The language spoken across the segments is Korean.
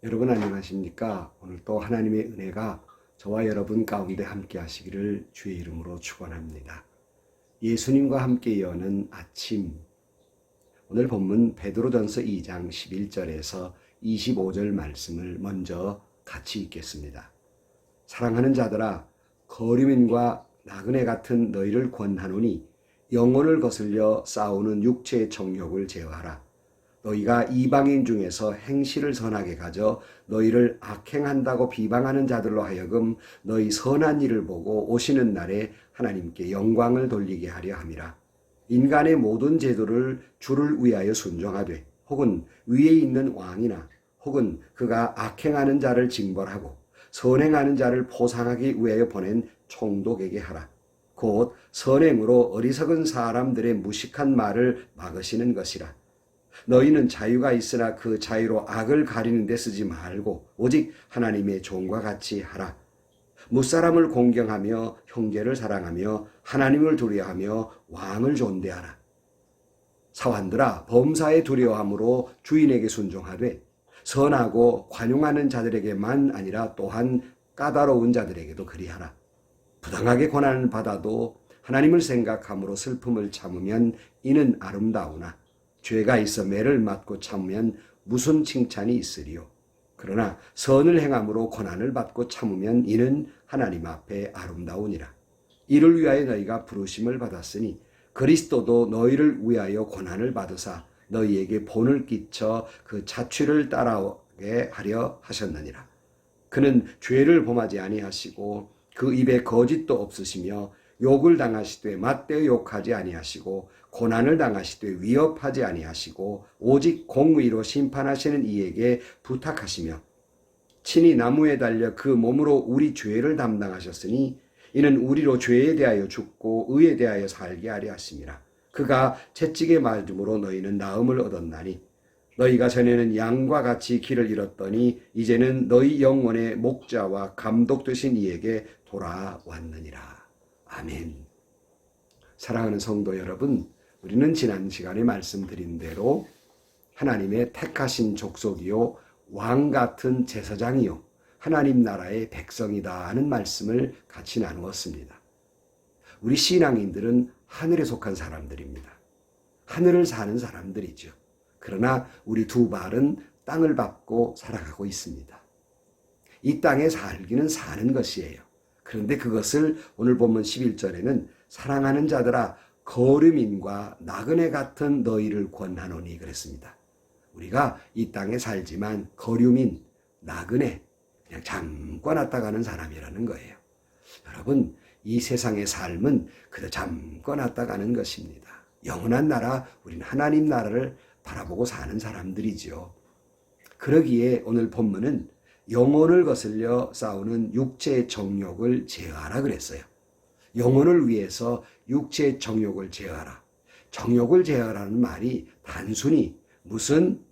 여러분 안녕하십니까? 오늘 또 하나님의 은혜가 저와 여러분 가운데 함께 하시기를 주의 이름으로 축원합니다. 예수님과 함께 여는 아침. 오늘 본문 베드로전서 2장 11절에서 25절 말씀을 먼저 같이 읽겠습니다. 사랑하는 자들아, 거류민과 나그네 같은 너희를 권하노니 영혼을 거슬려 싸우는 육체의 정욕을 제어하라. 너희가 이방인 중에서 행실을 선하게 가져 너희를 악행한다고 비방하는 자들로 하여금 너희 선한 일을 보고 오시는 날에 하나님께 영광을 돌리게 하려 함이라. 인간의 모든 제도를 주를 위하여 순종하되 혹은 위에 있는 왕이나 혹은 그가 악행하는 자를 징벌하고 선행하는 자를 포상하기 위하여 보낸 총독에게 하라. 곧 선행으로 어리석은 사람들의 무식한 말을 막으시는 것이라. 너희는 자유가 있으나 그 자유로 악을 가리는 데 쓰지 말고 오직 하나님의 종과 같이 하라. 무사람을 공경하며 형제를 사랑하며 하나님을 두려워하며 왕을 존대하라. 사환들아, 범사에 두려워함으로 주인에게 순종하되 선하고 관용하는 자들에게만 아니라 또한 까다로운 자들에게도 그리하라. 부당하게 고난을 받아도 하나님을 생각함으로 슬픔을 참으면 이는 아름다우나 죄가 있어 매를 맞고 참으면 무슨 칭찬이 있으리요. 그러나 선을 행함으로 고난을 받고 참으면 이는 하나님 앞에 아름다우니라. 이를 위하여 너희가 부르심을 받았으니 그리스도도 너희를 위하여 고난을 받으사 너희에게 본을 끼쳐 그 자취를 따라오게 하려 하셨느니라. 그는 죄를 범하지 아니하시고 그 입에 거짓도 없으시며 욕을 당하시되 맞대어 욕하지 아니하시고 고난을 당하시되 위협하지 아니하시고 오직 공의로 심판하시는 이에게 부탁하시며 친히 나무에 달려 그 몸으로 우리 죄를 담당하셨으니 이는 우리로 죄에 대하여 죽고 의에 대하여 살게 하려 하심이라. 그가 채찍에 맞음으로 너희는 나음을 얻었나니 너희가 전에는 양과 같이 길을 잃었더니 이제는 너희 영혼의 목자와 감독 되신 이에게 돌아왔느니라. 아멘. 사랑하는 성도 여러분, 우리는 지난 시간에 말씀드린 대로 하나님의 택하신 족속이요 왕 같은 제사장이요 하나님 나라의 백성이다 하는 말씀을 같이 나누었습니다. 우리 신앙인들은 하늘에 속한 사람들입니다. 하늘을 사는 사람들이죠. 그러나 우리 두 발은 땅을 밟고 살아가고 있습니다. 이 땅에 살기는 사는 것이에요. 그런데 그것을 오늘 본문 11절에는 사랑하는 자들아 거류민과 나그네 같은 너희를 권하노니 그랬습니다. 우리가 이 땅에 살지만 거류민, 나그네, 그냥 잠깐 왔다 가는 사람이라는 거예요. 여러분, 이 세상의 삶은 그저 잠깐 왔다 가는 것입니다. 영원한 나라, 우리는 하나님 나라를 바라보고 사는 사람들이죠. 그러기에 오늘 본문은 영혼을 거슬려 싸우는 육체의 정욕을 제어하라 그랬어요. 영혼을 위해서 육체의 정욕을 제어하라. 정욕을 제어하라는 말이 단순히 무슨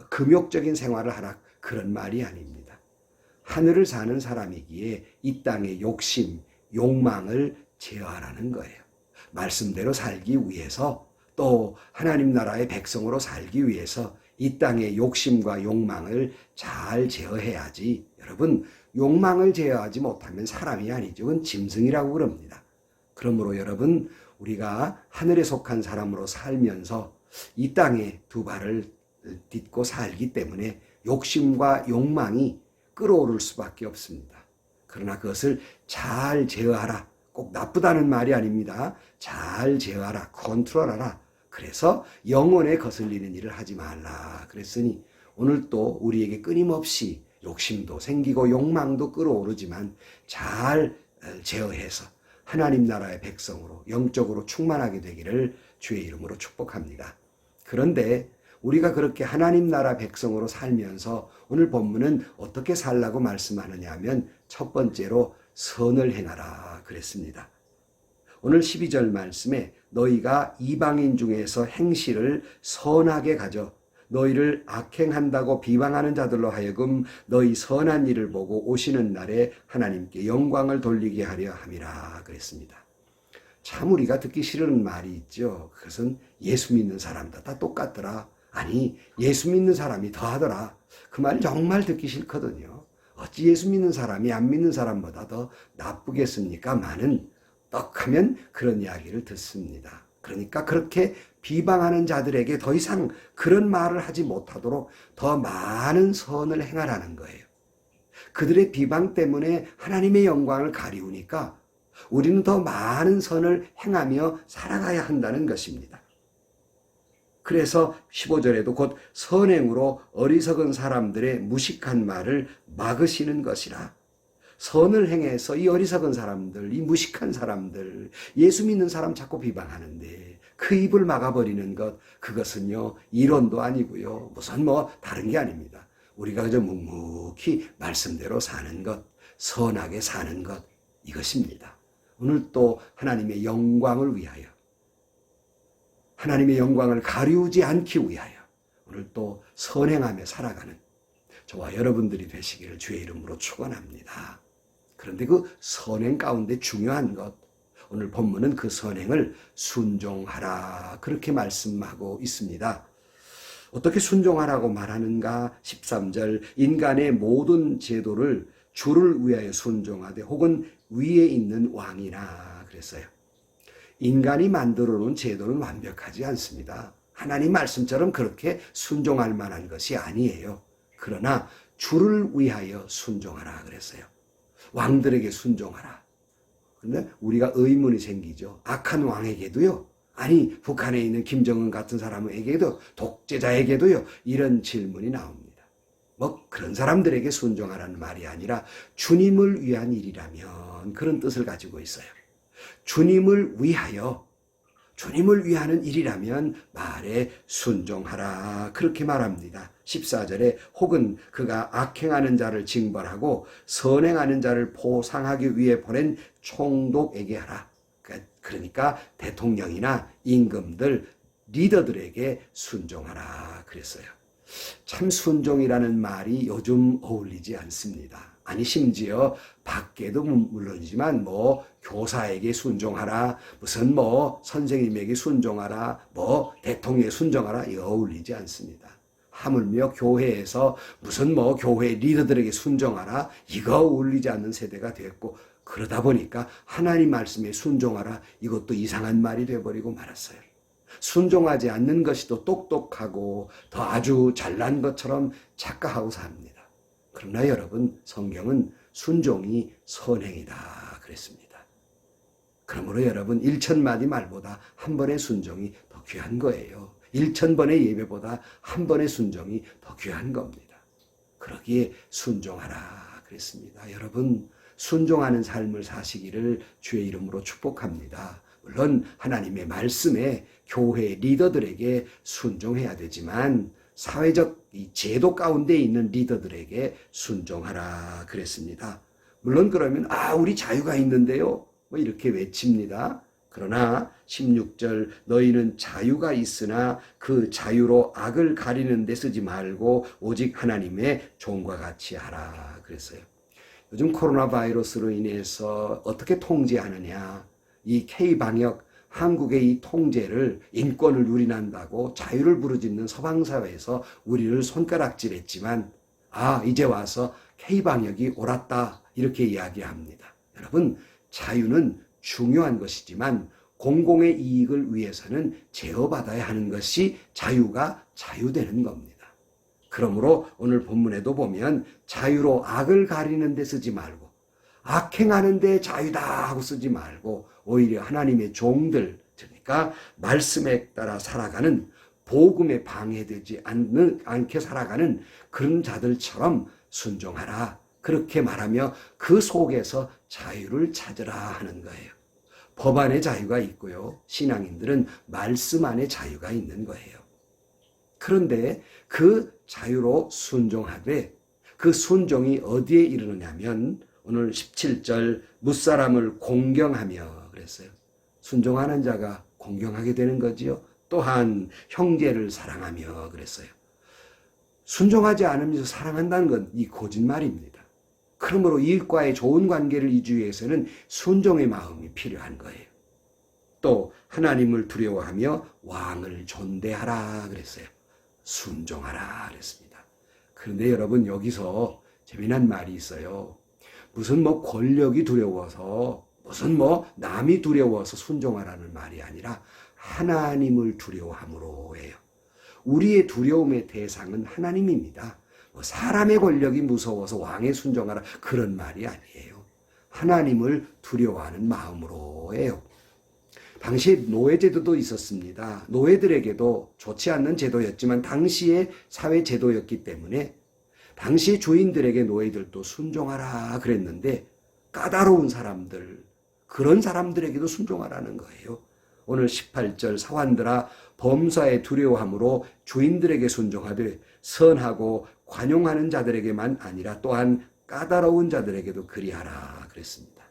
금욕적인 생활을 하라 그런 말이 아닙니다. 하늘을 사는 사람이기에 이 땅의 욕심, 욕망을 제어하라는 거예요. 말씀대로 살기 위해서 또 하나님 나라의 백성으로 살기 위해서 이 땅의 욕심과 욕망을 잘 제어해야지. 여러분, 욕망을 제어하지 못하면 사람이 아니죠. 그건 짐승이라고 그럽니다. 그러므로 여러분, 우리가 하늘에 속한 사람으로 살면서 이 땅에 두 발을 딛고 살기 때문에 욕심과 욕망이 끌어오를 수밖에 없습니다. 그러나 그것을 잘 제어하라. 꼭 나쁘다는 말이 아닙니다. 잘 제어하라. 컨트롤하라. 그래서 영혼에 거슬리는 일을 하지 말라 그랬으니 오늘 또 우리에게 끊임없이 욕심도 생기고 욕망도 끌어오르지만 잘 제어해서 하나님 나라의 백성으로 영적으로 충만하게 되기를 주의 이름으로 축복합니다. 그런데 우리가 그렇게 하나님 나라 백성으로 살면서 오늘 본문은 어떻게 살라고 말씀하느냐 하면 첫 번째로 선을 행하라 그랬습니다. 오늘 12절 말씀에 너희가 이방인 중에서 행실을 선하게 가져 너희를 악행한다고 비방하는 자들로 하여금 너희 선한 일을 보고 오시는 날에 하나님께 영광을 돌리게 하려 함이라 그랬습니다. 참 우리가 듣기 싫은 말이 있죠. 그것은 예수 믿는 사람들 다 똑같더라. 아니 예수 믿는 사람이 더하더라. 그 말 정말 듣기 싫거든요. 어찌 예수 믿는 사람이 안 믿는 사람보다 더 나쁘겠습니까? 많은 떡하면 그런 이야기를 듣습니다. 그러니까 그렇게 비방하는 자들에게 더 이상 그런 말을 하지 못하도록 더 많은 선을 행하라는 거예요. 그들의 비방 때문에 하나님의 영광을 가리우니까 우리는 더 많은 선을 행하며 살아가야 한다는 것입니다. 그래서 15절에도 곧 선행으로 어리석은 사람들의 무식한 말을 막으시는 것이라. 선을 행해서 이 어리석은 사람들, 이 무식한 사람들, 예수 믿는 사람 자꾸 비방하는데 그 입을 막아버리는 것, 그것은요 이론도 아니고요 무슨 다른 게 아닙니다. 우리가 그저 묵묵히 말씀대로 사는 것, 선하게 사는 것, 이것입니다. 오늘 또 하나님의 영광을 위하여, 하나님의 영광을 가리우지 않기 위하여 오늘 또 선행하며 살아가는 저와 여러분들이 되시기를 주의 이름으로 축원합니다. 그런데 그 선행 가운데 중요한 것, 오늘 본문은 그 선행을 순종하라 그렇게 말씀하고 있습니다. 어떻게 순종하라고 말하는가? 13절 인간의 모든 제도를 주를 위하여 순종하되 혹은 위에 있는 왕이나 그랬어요. 인간이 만들어 놓은 제도는 완벽하지 않습니다. 하나님 말씀처럼 그렇게 순종할 만한 것이 아니에요. 그러나 주를 위하여 순종하라 그랬어요. 왕들에게 순종하라. 그런데 우리가 의문이 생기죠. 악한 왕에게도요. 아니 북한에 있는 김정은 같은 사람에게도 독재자에게도요. 이런 질문이 나옵니다. 그런 사람들에게 순종하라는 말이 아니라 주님을 위한 일이라면 그런 뜻을 가지고 있어요. 주님을 위하여, 주님을 위하는 일이라면 말에 순종하라 그렇게 말합니다. 14절에 혹은 그가 악행하는 자를 징벌하고 선행하는 자를 보상하기 위해 보낸 총독에게 하라. 그러니까 대통령이나 임금들, 리더들에게 순종하라 그랬어요. 참 순종이라는 말이 요즘 어울리지 않습니다. 아니 심지어 밖에도 물론이지만 교사에게 순종하라, 무슨 선생님에게 순종하라, 대통령에 순종하라, 이거 어울리지 않습니다. 하물며 교회에서 무슨 교회 리더들에게 순종하라, 이거 어울리지 않는 세대가 됐고, 그러다 보니까 하나님 말씀에 순종하라, 이것도 이상한 말이 되어버리고 말았어요. 순종하지 않는 것이 더 똑똑하고 더 아주 잘난 것처럼 착각하고 삽니다. 그러나 여러분, 성경은 순종이 선행이다 그랬습니다. 그러므로 여러분 1000마디 말보다 한 번의 순종이 더 귀한 거예요. 1000번의 예배보다 한 번의 순종이 더 귀한 겁니다. 그러기에 순종하라 그랬습니다. 여러분, 순종하는 삶을 사시기를 주의 이름으로 축복합니다. 물론 하나님의 말씀에 교회 리더들에게 순종해야 되지만 사회적 이 제도 가운데 있는 리더들에게 순종하라 그랬습니다. 물론 그러면 우리 자유가 있는데요 이렇게 외칩니다. 그러나 16절 너희는 자유가 있으나 그 자유로 악을 가리는 데 쓰지 말고 오직 하나님의 종과 같이 하라 그랬어요. 요즘 코로나 바이러스로 인해서 어떻게 통제하느냐, 이 K방역, 한국의 이 통제를, 인권을 유린한다고 자유를 부르짖는 서방사회에서 우리를 손가락질했지만 이제 와서 K방역이 옳았다 이렇게 이야기합니다. 여러분, 자유는 중요한 것이지만 공공의 이익을 위해서는 제어받아야 하는 것이 자유가 자유되는 겁니다. 그러므로 오늘 본문에도 보면 자유로 악을 가리는 데 쓰지 말고 악행하는 데 자유다 하고 쓰지 말고 오히려 하나님의 종들, 그러니까 말씀에 따라 살아가는, 복음에 방해되지 않게 살아가는 그런 자들처럼 순종하라 그렇게 말하며 그 속에서 자유를 찾으라 하는 거예요. 법 안에 자유가 있고요, 신앙인들은 말씀 안에 자유가 있는 거예요. 그런데 그 자유로 순종하되 그 순종이 어디에 이르느냐면 오늘 17절 무사람을 공경하며 그랬어요. 순종하는 자가 공경하게 되는 거지요. 또한 형제를 사랑하며 그랬어요. 순종하지 않으면서 사랑한다는 건 이 거짓말입니다. 그러므로 이웃과의 좋은 관계를 이루기 위해서는 순종의 마음이 필요한 거예요. 또 하나님을 두려워하며 왕을 존대하라 그랬어요. 순종하라 그랬습니다. 그런데 여러분, 여기서 재미난 말이 있어요. 무슨 권력이 두려워서, 무슨 남이 두려워서 순종하라는 말이 아니라 하나님을 두려워함으로 해요. 우리의 두려움의 대상은 하나님입니다. 사람의 권력이 무서워서 왕에 순종하라, 그런 말이 아니에요. 하나님을 두려워하는 마음으로 해요. 당시에 노예제도도 있었습니다. 노예들에게도 좋지 않는 제도였지만 당시의 사회 제도였기 때문에 당시 주인들에게 노예들도 순종하라 그랬는데, 까다로운 사람들, 그런 사람들에게도 순종하라는 거예요. 오늘 18절, 사환들아 범사에 두려워함으로 주인들에게 순종하되 선하고 관용하는 자들에게만 아니라 또한 까다로운 자들에게도 그리하라 그랬습니다.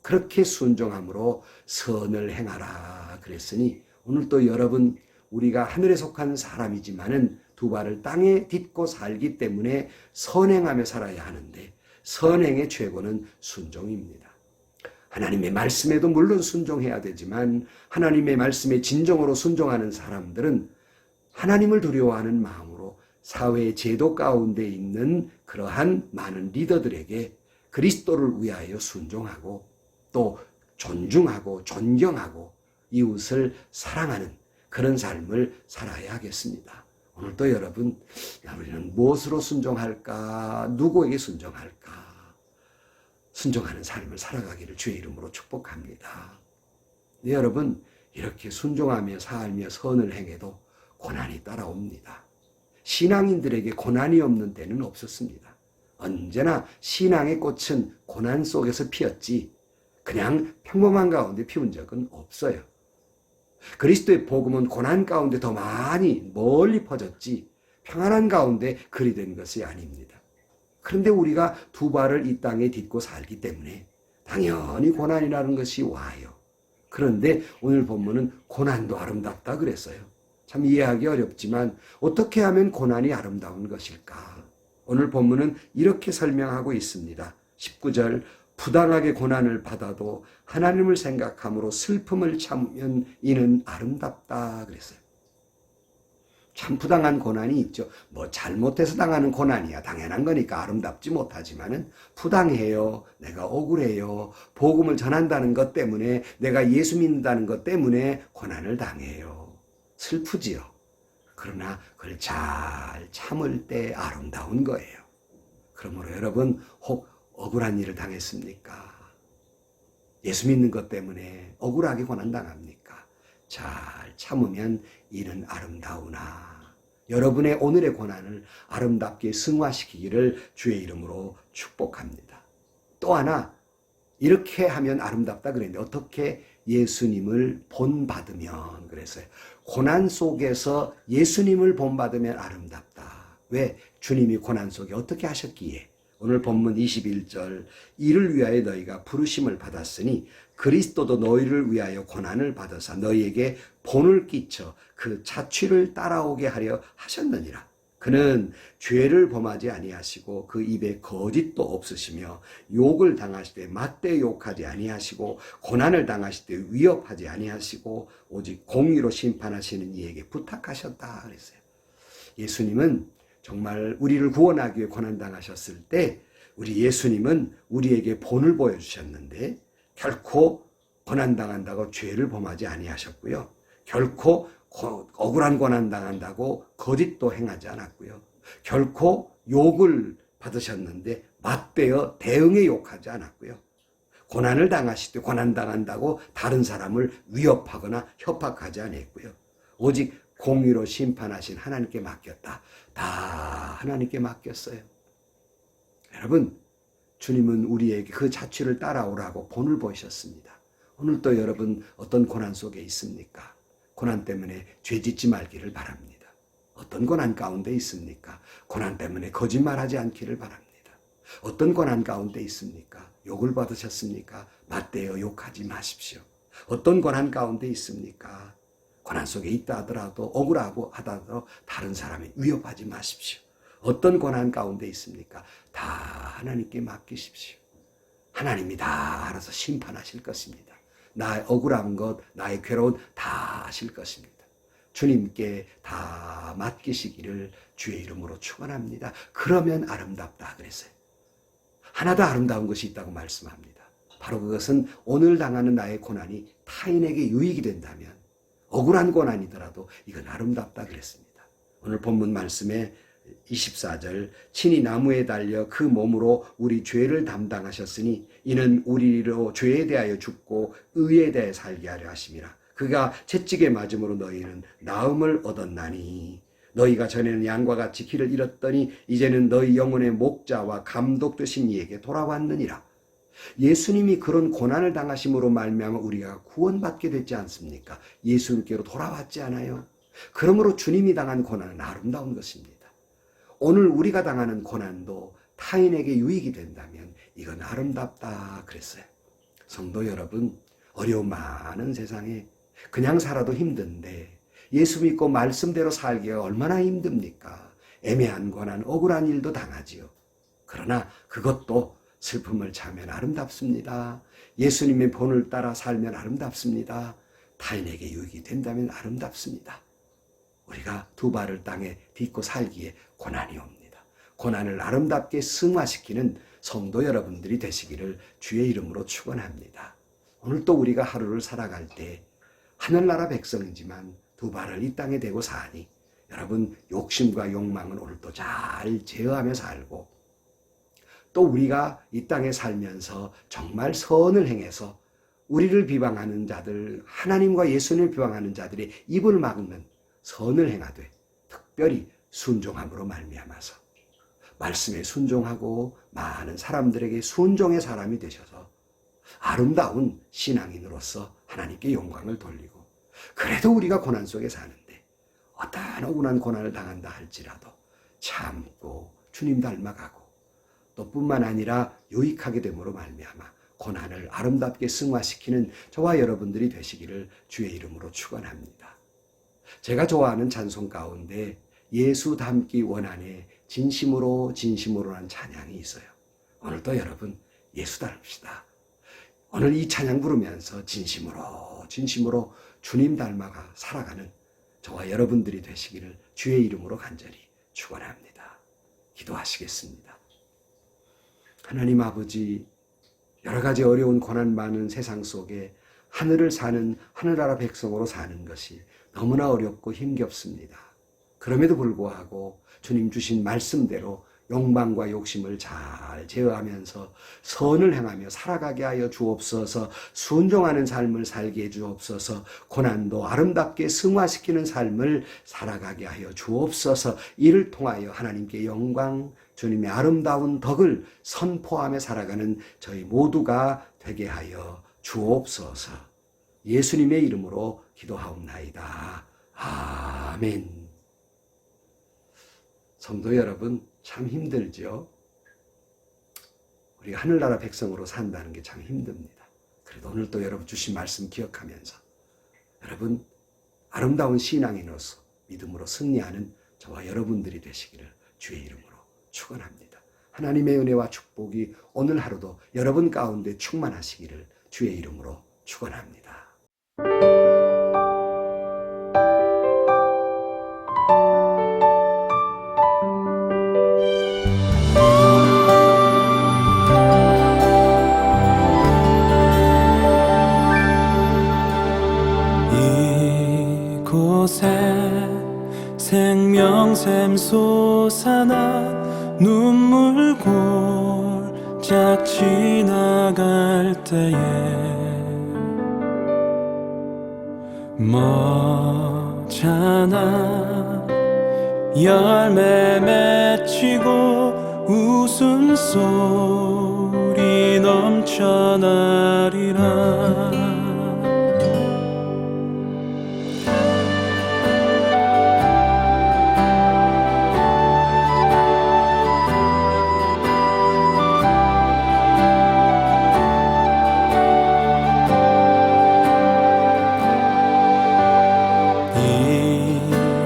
그렇게 순종함으로 선을 행하라 그랬으니, 오늘 또 여러분, 우리가 하늘에 속한 사람이지만은 두 발을 땅에 딛고 살기 때문에 선행하며 살아야 하는데, 선행의 최고는 순종입니다. 하나님의 말씀에도 물론 순종해야 되지만, 하나님의 말씀에 진정으로 순종하는 사람들은 하나님을 두려워하는 마음으로 사회의 제도 가운데 있는 그러한 많은 리더들에게 그리스도를 위하여 순종하고 또 존중하고 존경하고 이웃을 사랑하는 그런 삶을 살아야 하겠습니다. 오늘도 여러분, 우리는 무엇으로 순종할까? 누구에게 순종할까? 순종하는 삶을 살아가기를 주의 이름으로 축복합니다. 네, 여러분, 이렇게 순종하며 살며 선을 행해도 고난이 따라옵니다. 신앙인들에게 고난이 없는 때는 없었습니다. 언제나 신앙의 꽃은 고난 속에서 피었지 그냥 평범한 가운데 피운 적은 없어요. 그리스도의 복음은 고난 가운데 더 많이 멀리 퍼졌지 평안한 가운데 그리 된 것이 아닙니다. 그런데 우리가 두 발을 이 땅에 딛고 살기 때문에 당연히 고난이라는 것이 와요. 그런데 오늘 본문은 고난도 아름답다 그랬어요. 참 이해하기 어렵지만 어떻게 하면 고난이 아름다운 것일까? 오늘 본문은 이렇게 설명하고 있습니다. 19절, 부당하게 고난을 받아도 하나님을 생각함으로 슬픔을 참으면 이는 아름답다 그랬어요. 참 부당한 고난이 있죠. 잘못해서 당하는 고난이야 당연한 거니까 아름답지 못하지만은 부당해요. 내가 억울해요. 복음을 전한다는 것 때문에, 내가 예수 믿는다는 것 때문에 고난을 당해요. 슬프지요. 그러나 그걸 잘 참을 때 아름다운 거예요. 그러므로 여러분, 혹 억울한 일을 당했습니까? 예수 믿는 것 때문에 억울하게 고난당합니까? 잘 참으면 이는 아름다우나. 여러분의 오늘의 고난을 아름답게 승화시키기를 주의 이름으로 축복합니다. 또 하나, 이렇게 하면 아름답다 그랬는데 어떻게? 예수님을 본받으면 그랬어요. 고난 속에서 예수님을 본받으면 아름답다. 왜? 주님이 고난 속에 어떻게 하셨기에? 오늘 본문 21절, 이를 위하여 너희가 부르심을 받았으니 그리스도도 너희를 위하여 고난을 받으사 너희에게 본을 끼쳐 그 자취를 따라오게 하려 하셨느니라. 그는 죄를 범하지 아니하시고 그 입에 거짓도 없으시며 욕을 당하실 때 맞대 욕하지 아니하시고 고난을 당하실 때 위협하지 아니하시고 오직 공의로 심판하시는 이에게 부탁하셨다 그랬어요. 예수님은 정말 우리를 구원하기 위해 고난당하셨을 때 우리 예수님은 우리에게 본을 보여주셨는데 결코 고난당한다고 죄를 범하지 아니하셨고요. 결코 억울한 고난당한다고 거짓도 행하지 않았고요. 결코 욕을 받으셨는데 맞대어 대응에 욕하지 않았고요. 고난을 당하실 때 고난당한다고 다른 사람을 위협하거나 협박하지 않았고요. 오직 공의로 심판하신 하나님께 맡겼다. 다 하나님께 맡겼어요. 여러분, 주님은 우리에게 그 자취를 따라오라고 본을 보이셨습니다. 오늘도 여러분 어떤 고난 속에 있습니까? 고난 때문에 죄 짓지 말기를 바랍니다. 어떤 고난 가운데 있습니까? 고난 때문에 거짓말하지 않기를 바랍니다. 어떤 고난 가운데 있습니까? 욕을 받으셨습니까? 맞대어 욕하지 마십시오. 어떤 고난 가운데 있습니까? 고난 속에 있다 하더라도 억울하고 하더라도 다른 사람이 위협하지 마십시오. 어떤 고난 가운데 있습니까? 다 하나님께 맡기십시오. 하나님이 다 알아서 심판하실 것입니다. 나의 억울한 것, 나의 괴로움 다 아실 것입니다. 주님께 다 맡기시기를 주의 이름으로 축원합니다. 그러면 아름답다 그랬어요. 하나도 아름다운 것이 있다고 말씀합니다. 바로 그것은 오늘 당하는 나의 고난이 타인에게 유익이 된다면, 억울한 고난이더라도 이건 아름답다 그랬습니다. 오늘 본문 말씀에 24절, 친히 나무에 달려 그 몸으로 우리 죄를 담당하셨으니 이는 우리로 죄에 대하여 죽고 의에 대하여 살게 하려 하심이라. 그가 채찍에 맞음으로 너희는 나음을 얻었나니 너희가 전에는 양과 같이 길을 잃었더니 이제는 너희 영혼의 목자와 감독 되신 이에게 돌아왔느니라. 예수님이 그런 고난을 당하심으로 말미암아 우리가 구원받게 됐지 않습니까? 예수님께로 돌아왔지 않아요? 그러므로 주님이 당한 고난은 아름다운 것입니다. 오늘 우리가 당하는 고난도 타인에게 유익이 된다면 이건 아름답다 그랬어요. 성도 여러분, 어려움 많은 세상에 그냥 살아도 힘든데 예수 믿고 말씀대로 살기가 얼마나 힘듭니까? 애매한 고난, 억울한 일도 당하지요. 그러나 그것도 슬픔을 참으면 아름답습니다. 예수님의 본을 따라 살면 아름답습니다. 타인에게 유익이 된다면 아름답습니다. 우리가 두 발을 땅에 딛고 살기에 고난이 옵니다. 고난을 아름답게 승화시키는 성도 여러분들이 되시기를 주의 이름으로 축원합니다. 오늘 또 우리가 하루를 살아갈 때 하늘나라 백성이지만 두 발을 이 땅에 대고 사니 여러분 욕심과 욕망은 오늘 또 잘 제어하며 살고, 또 우리가 이 땅에 살면서 정말 선을 행해서 우리를 비방하는 자들, 하나님과 예수님을 비방하는 자들의 입을 막는 선을 행하되 특별히 순종함으로 말미암아서 말씀에 순종하고 많은 사람들에게 순종의 사람이 되셔서 아름다운 신앙인으로서 하나님께 영광을 돌리고, 그래도 우리가 고난 속에 사는데 어떠한 억울한 고난을 당한다 할지라도 참고 주님 닮아가고, 또 뿐만 아니라 유익하게 됨으로 말미암아 고난을 아름답게 승화시키는 저와 여러분들이 되시기를 주의 이름으로 축원합니다. 제가 좋아하는 찬송 가운데 예수 닮기 원하네 진심으로 진심으로라는 찬양이 있어요. 오늘도 여러분 예수 닮읍시다. 오늘 이 찬양 부르면서 진심으로 진심으로 주님 닮아가 살아가는 저와 여러분들이 되시기를 주의 이름으로 간절히 축원합니다. 기도하시겠습니다. 하나님 아버지, 여러 가지 어려운 고난 많은 세상 속에 하늘을 사는 하늘나라 백성으로 사는 것이 너무나 어렵고 힘겹습니다. 그럼에도 불구하고 주님 주신 말씀대로 욕망과 욕심을 잘 제어하면서 선을 행하며 살아가게 하여 주옵소서. 순종하는 삶을 살게 해 주옵소서. 고난도 아름답게 승화시키는 삶을 살아가게 하여 주옵소서. 이를 통하여 하나님께 영광, 주님의 아름다운 덕을 선포하며 살아가는 저희 모두가 되게 하여 주옵소서. 예수님의 이름으로 기도하옵나이다. 아멘. 성도 여러분, 참 힘들죠. 우리가 하늘나라 백성으로 산다는 게 참 힘듭니다. 그래도 오늘 또 여러분 주신 말씀 기억하면서 여러분 아름다운 신앙인으로서 믿음으로 승리하는 저와 여러분들이 되시기를 주의 이름으로 축원합니다. 하나님의 은혜와 축복이 오늘 하루도 여러분 가운데 충만하시기를 주의 이름으로 축원합니다. 생명샘 솟아나 눈물 골짝 지나갈 때에 머잖아 열매 맺히고 웃음소리 넘쳐나리라.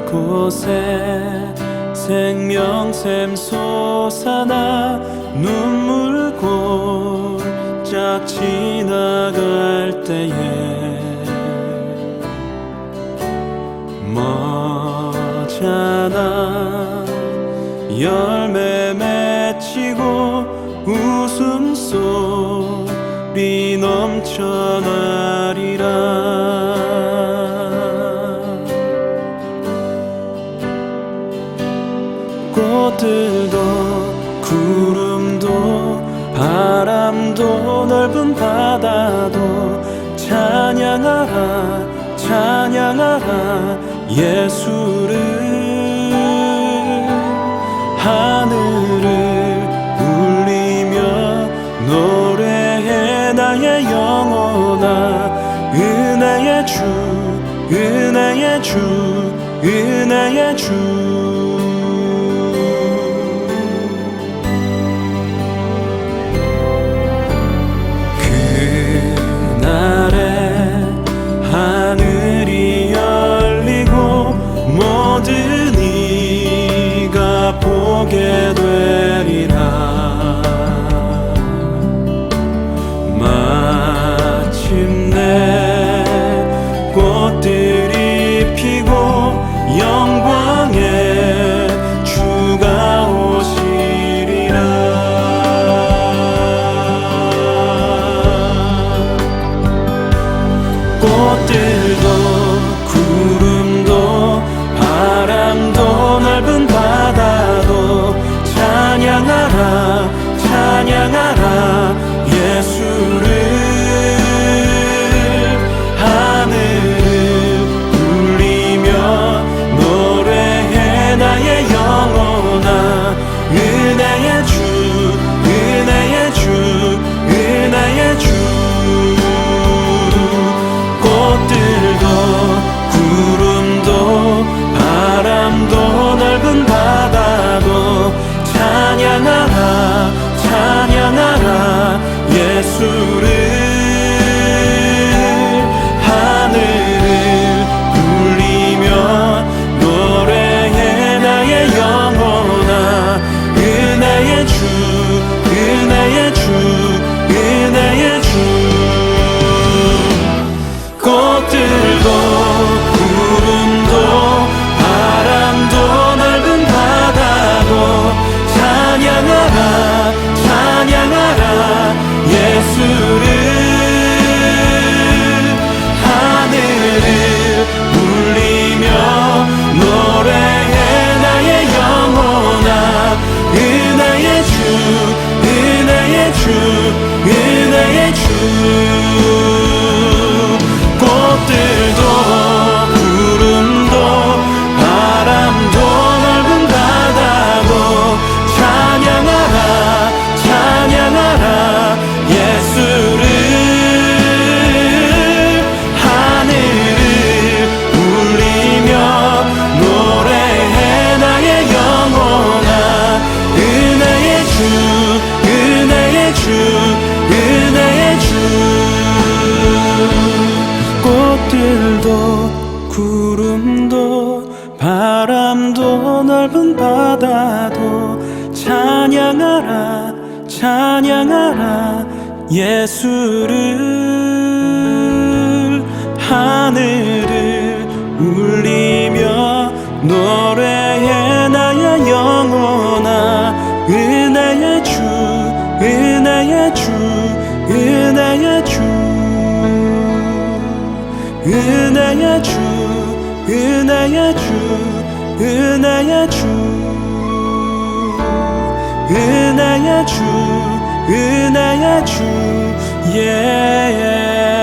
이곳에 생명샘 솟아나 눈물 골짝 지나갈 때에 열매 맺히고 웃음소리 넘쳐나리라. 꽃들도 구름도 바람도 넓은 바다도 찬양하라 찬양하라 예수를. 하늘을 울리며 노래해 나의 영혼아. 은혜의 주 은혜의 주 은혜의 주. 하늘이 열리고 모든 이가 보게 되리라. 마침내 꽃들이 피고 영광의 주가 오시리라. 꽃들도 구름도 바람도 넓은 바다도 찬양하라 찬양하라 예수를. 하늘을 울리며 노래해 나의 영혼아. 은혜의 주 은혜의 주 은혜의 주. 꽃들도 구름도 바람도 넓은 바다도 찬양하라 찬양하라 예수를. 하늘을 울리며 노래해 나의 영혼아. 은혜의 주 은혜의 주 은혜의 주. 꽃들도 구름도 바람도 넓은 바다도 찬양하라 찬양하라 예수를. 하늘을 울리며 노래해 나의 영혼아. 은혜의 주 은혜의 주 은혜의 주. 꽃들도 구름도 바람도 넓은 바다도 찬양하라 찬양하라 예수를. 하늘을 울리며 노래해 나의 영혼아. 은혜의 주 은혜의 주 은혜의 주. 꽃들도 구름도 바람도 넓은 바다도 찬양하라 찬양하라 예수를. 하늘을 울리며 노래해 나의 영혼아. 은혜의 주 은혜의 주 은혜의 주. 은혜의 주 은혜의 주 은혜의 주. 은혜의 주 은혜의 주. yeah.